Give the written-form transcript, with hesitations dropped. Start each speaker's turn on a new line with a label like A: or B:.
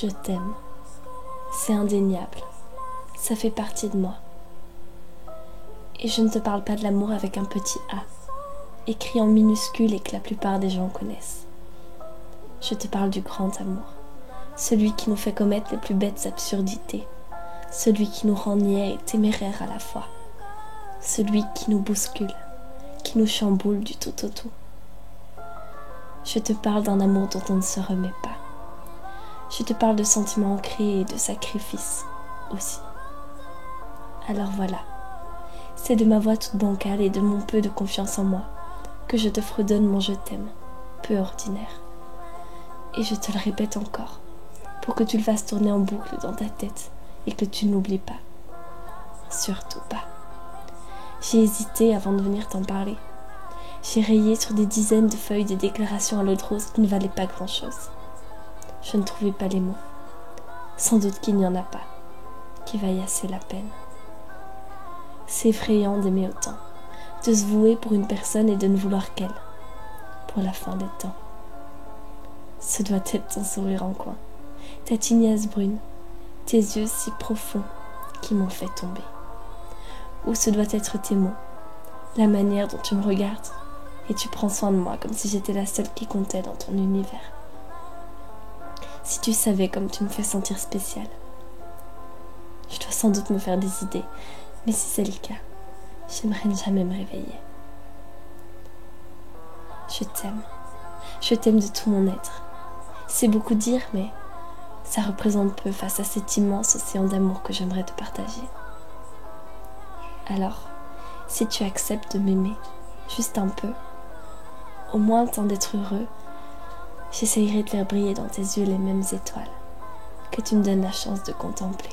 A: Je t'aime. C'est indéniable. Ça fait partie de moi. Et je ne te parle pas de l'amour avec un petit A, écrit en minuscule et que la plupart des gens connaissent. Je te parle du grand amour, celui qui nous fait commettre les plus bêtes absurdités, celui qui nous rend niais et téméraires à la fois, celui qui nous bouscule, qui nous chamboule du tout au tout. Je te parle d'un amour dont on ne se remet pas. Je te parle de sentiments ancrés et de sacrifices aussi. Alors voilà, c'est de ma voix toute bancale et de mon peu de confiance en moi que je te fredonne mon je t'aime, peu ordinaire. Et je te le répète encore, pour que tu le fasses tourner en boucle dans ta tête et que tu n'oublies pas. Surtout pas. J'ai hésité avant de venir t'en parler. J'ai rayé sur des dizaines de feuilles des déclarations à l'eau de rose qui ne valaient pas grand-chose. Je ne trouvais pas les mots. Sans doute qu'il n'y en a pas, qui vaillent assez la peine. C'est effrayant d'aimer autant, de se vouer pour une personne et de ne vouloir qu'elle, pour la fin des temps. Ce doit être ton sourire en coin, ta tignasse brune, tes yeux si profonds qui m'ont fait tomber. Ou ce doit être tes mots, la manière dont tu me regardes et tu prends soin de moi comme si j'étais la seule qui comptait dans ton univers. Si tu savais comme tu me fais sentir spéciale. Je dois sans doute me faire des idées, mais si c'est le cas, j'aimerais ne jamais me réveiller. Je t'aime de tout mon être. C'est beaucoup dire, mais ça représente peu face à cet immense océan d'amour que j'aimerais te partager. Alors, si tu acceptes de m'aimer, juste un peu, au moins le temps d'être heureux, j'essayerai de faire briller dans tes yeux les mêmes étoiles que tu me donnes la chance de contempler.